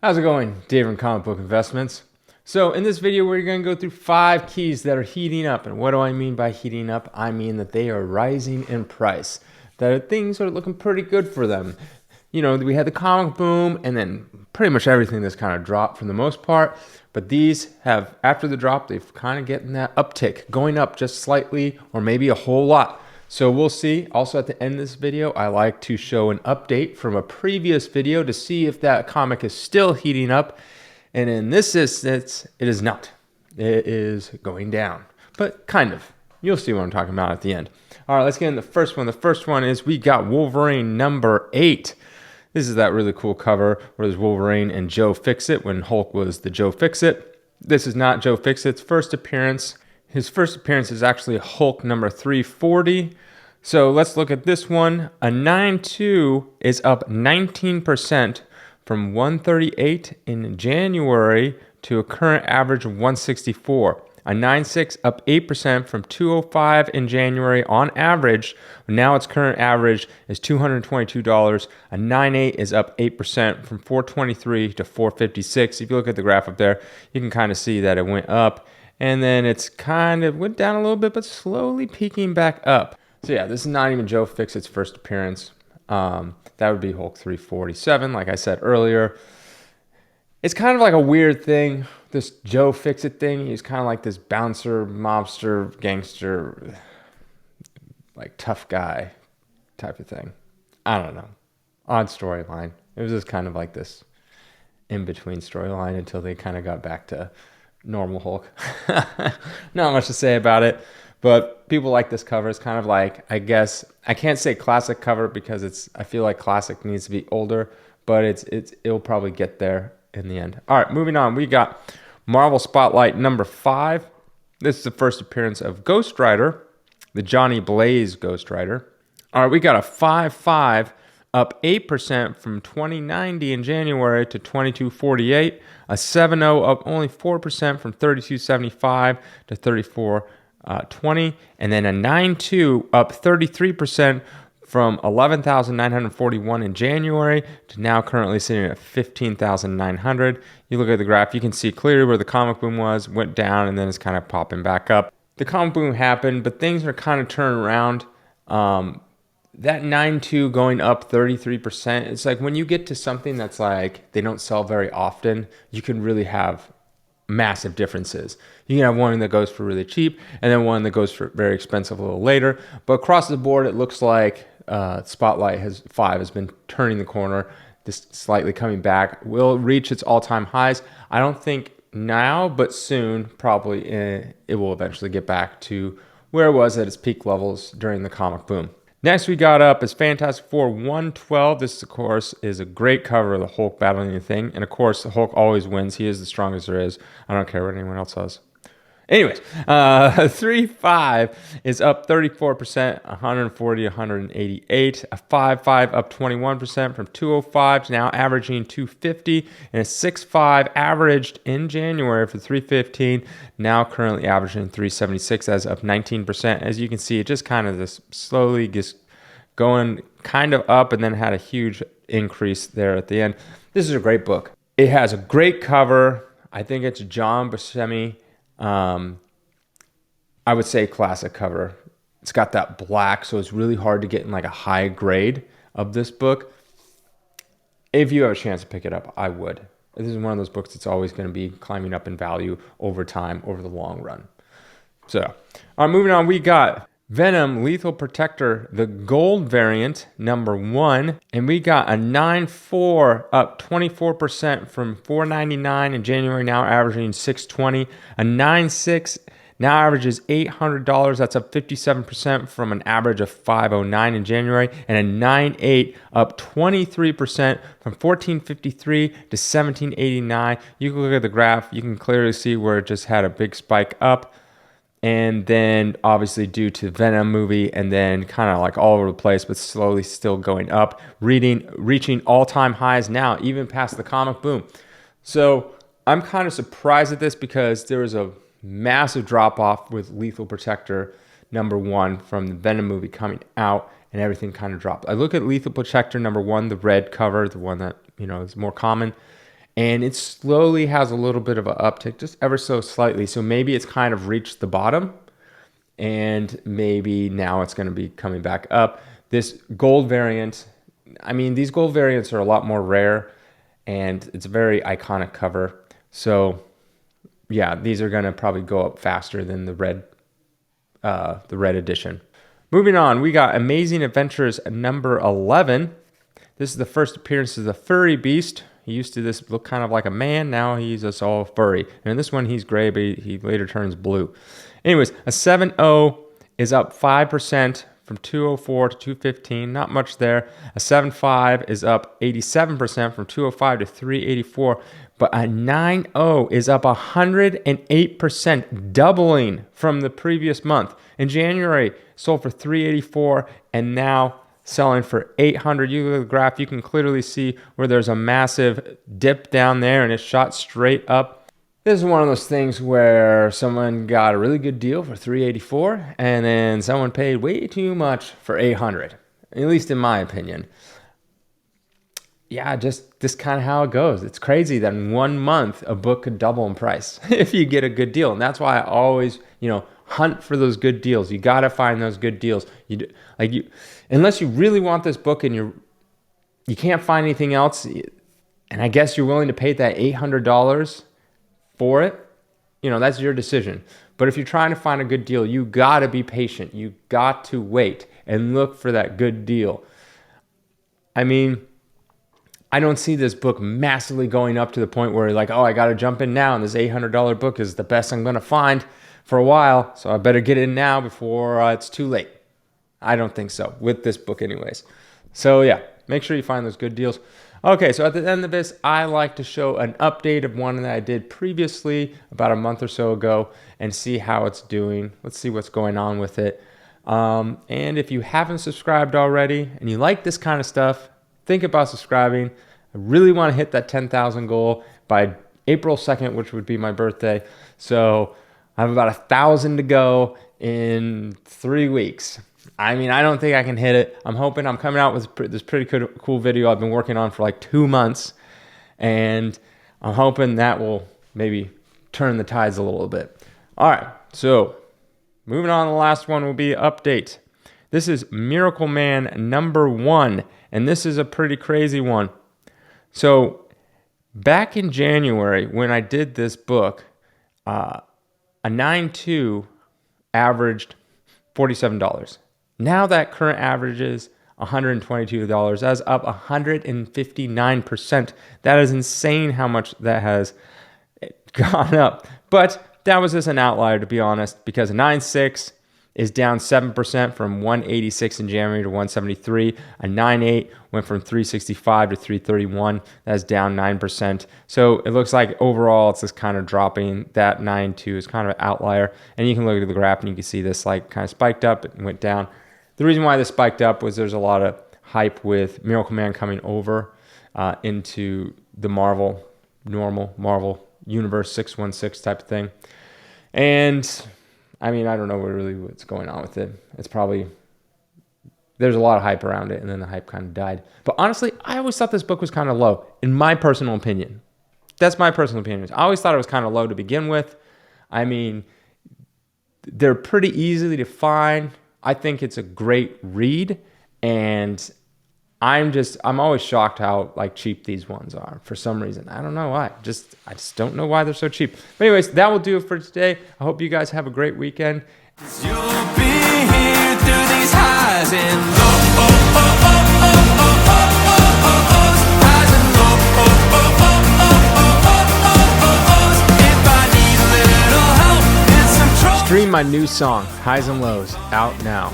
How's it going, Dave from Comic Book Investments? So in this video, we're going to go through 5 keys that are heating up. And what do I mean by heating up? I mean that they are rising in price. That things are looking pretty good for them. You know, we had the comic boom and then pretty much everything that's kind of dropped for the most part. But these have, after the drop, they've kind of getting that uptick, going up just slightly or maybe a whole lot. So we'll see. Also at the end of this video, I like to show an update from a previous video to see if that comic is still heating up. And in this instance, it is not. It is going down, but kind of. You'll see what I'm talking about at the end. All right, let's get in the first one. The first one is we got Wolverine number 8. This is that really cool cover where there's Wolverine and Joe Fixit when Hulk was the Joe Fixit. This is not Joe Fixit's first appearance. His first appearance is actually Hulk number 340. So let's look at this one. A 9.2 is up 19% from 138 in January to a current average of 164. A 9.6 up 8% from 205 in January on average. Now its current average is $222. A 9.8 is up 8% from 423 to 456. If you look at the graph up there, you can kind of see that it went up and then it's kind of went down a little bit, but slowly peaking back up. So yeah, this is not even Joe Fixit's first appearance. That would be Hulk 347, like I said earlier. It's kind of like a weird thing, this Joe Fixit thing. He's kind of like this bouncer, mobster, gangster, like tough guy type of thing. I don't know. Odd storyline. It was just kind of like this in-between storyline until they kind of got back to normal Hulk. Not much to say about it, but people like this cover. It's kind of like, I guess, I can't say classic cover because I feel like classic needs to be older, but it'll probably get there in the end. All right, moving on. We got Marvel Spotlight number 5. This is the first appearance of Ghost Rider, the Johnny Blaze Ghost Rider. All right, we got a 5.5 up 8% from 2090 in January to 2248. A 7.0 up only 4% from 3275 to 3420. And then a 9.2 up 33% from 11,941 in January to now currently sitting at 15,900. You look at the graph, you can see clearly where the comic boom was, went down, and then it's kind of popping back up. The comic boom happened, but things are kind of turning around. That 9.2 going up 33%, it's like when you get to something that's like they don't sell very often, you can really have massive differences. You can have one that goes for really cheap and then one that goes for very expensive a little later. But across the board, it looks like Spotlight 5 has been turning the corner, just slightly coming back. Will reach its all-time highs. I don't think now, but soon, probably it will eventually get back to where it was at its peak levels during the comic boom. Next we got up is Fantastic Four 112. This, of course, is a great cover of the Hulk battling the Thing. And, of course, the Hulk always wins. He is the strongest there is. I don't care what anyone else says. Anyways, 3.5 is up 34%, 140 to 188. A 5.5 up 21% from 205 to now averaging 250. And a 6.5 averaged in January for 315, now currently averaging 376 as up 19%. As you can see, it just kind of this slowly just going kind of up and then had a huge increase there at the end. This is a great book. It has a great cover. I think it's John Buscemi. I would say classic cover. It's got that black, so it's really hard to get in like a high grade of this book. If you have a chance to pick it up, I would. This is one of those books that's always going to be climbing up in value over time, over the long run. So, moving on, we got Venom Lethal Protector, the gold variant, number 1. And we got a 9.4 up 24% from $499 in January, now averaging $620. A 9.6 now averages $800. That's up 57% from an average of $509 in January. And a 9.8 up 23% from $1453 to $1789. You can look at the graph. You can clearly see where it just had a big spike up. And then obviously due to Venom movie and then kind of like all over the place, but slowly still going up, reaching all-time highs now, even past the comic boom. So I'm kind of surprised at this because there was a massive drop-off with Lethal Protector number 1 from the Venom movie coming out, and everything kind of dropped. I look at Lethal Protector number 1, the red cover, the one that, you know, is more common, and it slowly has a little bit of an uptick, just ever so slightly. So maybe it's kind of reached the bottom, and maybe now it's going to be coming back up. This gold variant, I mean, these gold variants are a lot more rare, and it's a very iconic cover. So yeah, these are going to probably go up faster than the red edition. Moving on, we got Amazing Adventures number 11. This is the first appearance of the furry beast. He used to this look kind of like a man. Now he's just all furry. And in this one, he's gray, but he later turns blue. Anyways, a 7.0 is up 5% from 204 to 215. Not much there. A 7.5 is up 87% from 205 to 384. But a 9.0 is up 108%, doubling from the previous month. In January, sold for 384, and now selling for 800. You look at the graph, you can clearly see where there's a massive dip down there, and it shot straight up. This is one of those things where someone got a really good deal for 384, and then someone paid way too much for 800, at least in my opinion. Yeah, just this kind of how it goes. It's crazy that in 1 month a book could double in price if you get a good deal. And that's why I always, hunt for those good deals. You got to find those good deals. Unless you really want this book and you can't find anything else, and I guess you're willing to pay that $800 for it, that's your decision. But if you're trying to find a good deal, you got to be patient. You got to wait and look for that good deal. I mean, I don't see this book massively going up to the point where you're like, oh, I got to jump in now, and this $800 book is the best I'm going to find for a while, so I better get in now before it's too late. I don't think so, with this book anyways. So yeah, make sure you find those good deals. Okay, so at the end of this, I like to show an update of one that I did previously about a month or so ago and see how it's doing. Let's see what's going on with it. And if you haven't subscribed already and you like this kind of stuff, think about subscribing. I really want to hit that 10,000 goal by April 2nd, which would be my birthday. So I have about 1,000 to go in 3 weeks. I mean, I don't think I can hit it. I'm hoping I'm coming out with this pretty cool video I've been working on for like 2 months. And I'm hoping that will maybe turn the tides a little bit. All right, so moving on, the last one will be update. This is Miracle Man number 1. And this is a pretty crazy one. So back in January, when I did this book, a 9.2 averaged $47. Now that current average is $122. That's up 159%. That is insane how much that has gone up. But that was just an outlier, to be honest, because a 9.6 is down 7% from 186 in January to 173. A 9.8 went from 365 to 331. That's down 9%. So it looks like overall it's just kind of dropping. That 9.2 is kind of an outlier. And you can look at the graph and you can see this like kind of spiked up and went down. The reason why this spiked up was there's a lot of hype with Miracle Man coming over into the Marvel Universe 616 type of thing. And I mean, I don't know really what's going on with it. It's probably, there's a lot of hype around it, and then the hype kind of died. But honestly, I always thought this book was kind of low, in my personal opinion. That's my personal opinion. I always thought it was kind of low to begin with. I mean, they're pretty easily to find. I think it's a great read, and I'm always shocked how like cheap these ones are for some reason. I don't know why. I just don't know why they're so cheap. But anyways, that will do it for today. I hope you guys have a great weekend. You'll be here through these highs and Stream my new song, Highs and Lows, out now.